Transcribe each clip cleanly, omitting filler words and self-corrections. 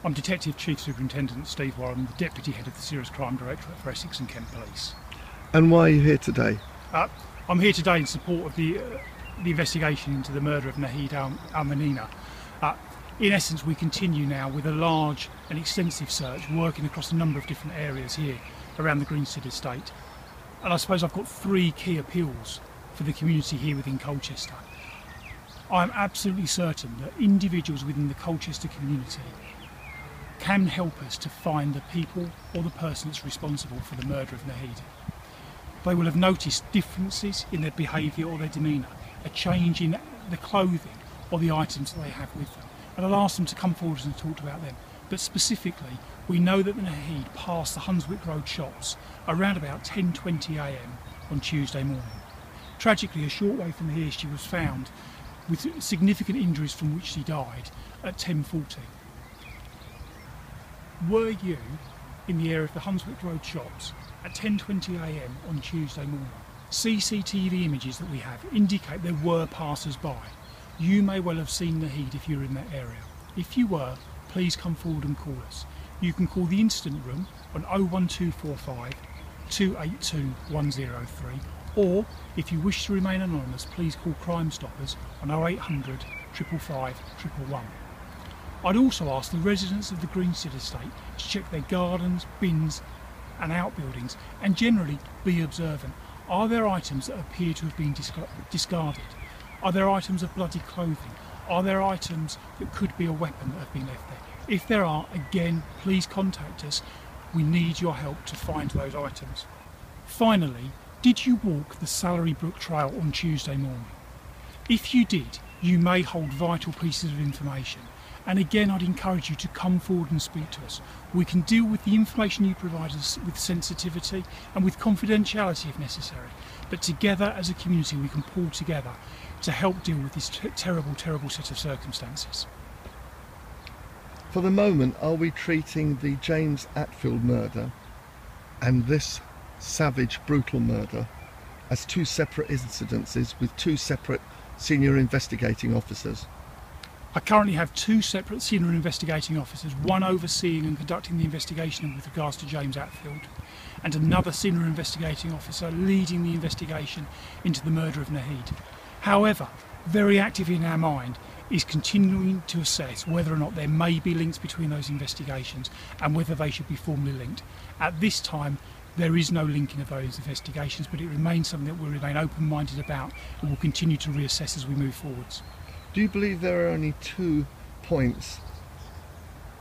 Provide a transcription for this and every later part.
I'm Detective Chief Superintendent Steve Worron, the Deputy Head of the Serious Crime Directorate for Essex and Kent Police. And why are you here today? I'm here today in support of the investigation into the murder of Nahid Al Manea. In essence, we continue now with a large and extensive search, working across a number of different areas here around the Greenstead estate. And I suppose I've got three key appeals for the community here within Colchester. I'm absolutely certain that individuals within the Colchester community can help us to find the people or the person that's responsible for the murder of Nahid. They will have noticed differences in their behaviour or their demeanour, a change in the clothing or the items that they have with them. And I'll ask them to come forward and talk about them. But specifically, we know that Nahid passed the Hunswick Road shops around about 10:20 a.m. on Tuesday morning. Tragically, a short way from here, she was found with significant injuries from which she died at 10:40. Were you in the area of the Hunswick Road shops at 10:20 a.m. on Tuesday morning? CCTV images that we have indicate there were passers-by. You may well have seen Nahid if you're in that area. If you were, please come forward and call us. You can call the incident room on 01245 282 103, or if you wish to remain anonymous, please call Crime Stoppers on 0800 555 111. I'd also ask the residents of the Greenstead estate to check their gardens, bins and outbuildings, and generally be observant. Are there items that appear to have been discarded? Are there items of bloody clothing? Are there items that could be a weapon that have been left there? If there are, again, please contact us. We need your help to find those items. Finally, did you walk the Salary Brook Trail on Tuesday morning? If you did, you may hold vital pieces of information. And again, I'd encourage you to come forward and speak to us. We can deal with the information you provide us with sensitivity and with confidentiality if necessary. But together as a community, we can pull together to help deal with this terrible, terrible set of circumstances. For the moment, are we treating the James Attfield murder and this savage, brutal murder as two separate incidences with two separate senior investigating officers? I currently have two separate senior investigating officers, one overseeing and conducting the investigation with regards to James Attfield, and another senior investigating officer leading the investigation into the murder of Nahid. However, very active in our mind is continuing to assess whether or not there may be links between those investigations and whether they should be formally linked. At this time, there is no linking of those investigations, but it remains something that we'll remain open-minded about and will continue to reassess as we move forwards. Do you believe there are only 2 points?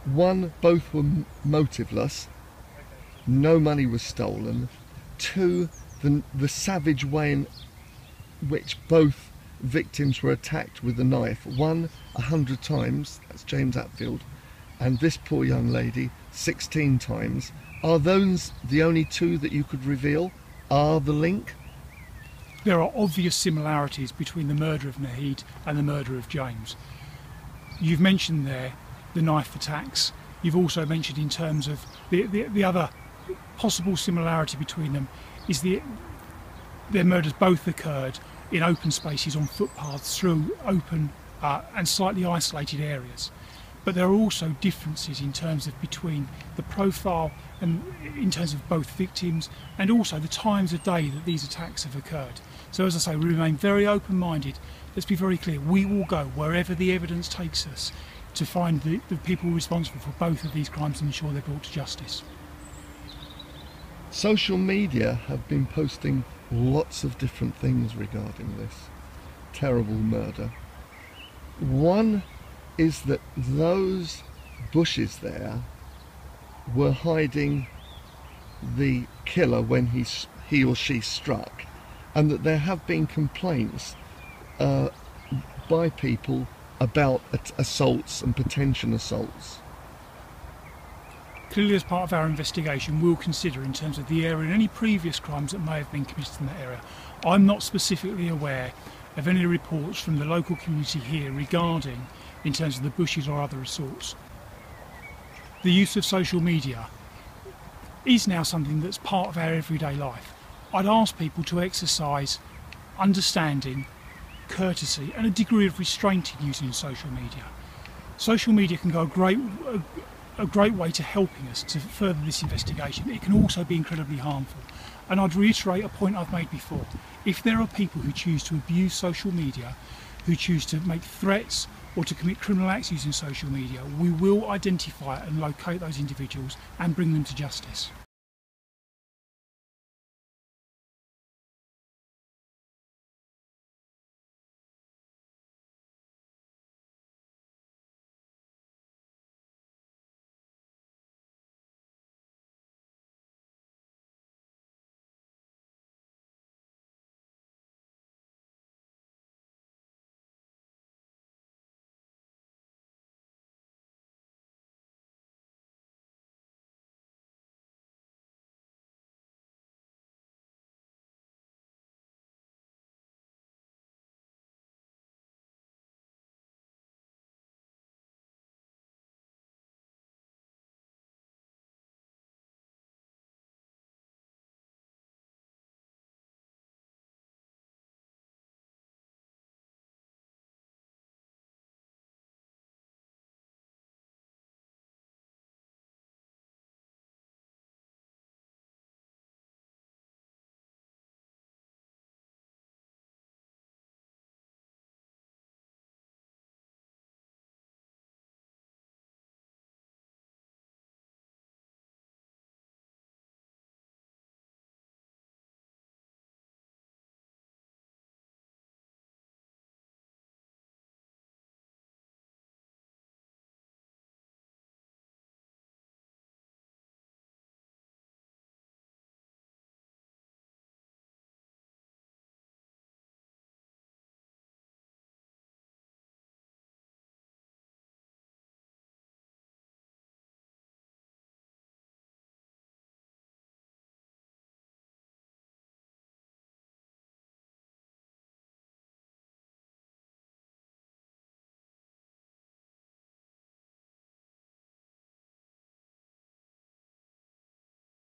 One, both were motiveless, no money was stolen. 2, the savage way in which both victims were attacked with a knife. One, 100 times, that's James Attfield, and this poor young lady, 16 times. Are those the only 2 that you could reveal are the link? There are obvious similarities between the murder of Nahid and the murder of James. You've mentioned there the knife attacks. You've also mentioned in terms of the other possible similarity between them is their murders both occurred in open spaces on footpaths through open and slightly isolated areas. But there are also differences in terms of between the profile and in terms of both victims and also the times of day that these attacks have occurred. So as I say, we remain very open-minded. Let's be very clear, we will go wherever the evidence takes us to find the people responsible for both of these crimes and ensure they're brought to justice. Social media have been posting lots of different things regarding this terrible murder. One is that those bushes there were hiding the killer when he or she struck, and that there have been complaints by people about assaults and potential assaults. Clearly, as part of our investigation, we'll consider in terms of the area and any previous crimes that may have been committed in that area. I'm not specifically aware of any reports from the local community here regarding in terms of the bushes or other assaults. The use of social media is now something that's part of our everyday life. I'd ask people to exercise understanding, courtesy and a degree of restraint in using social media. Social media can go a great way to helping us to further this investigation. It can also be incredibly harmful. And I'd reiterate a point I've made before. If there are people who choose to abuse social media, who choose to make threats or to commit criminal acts using social media, we will identify and locate those individuals and bring them to justice.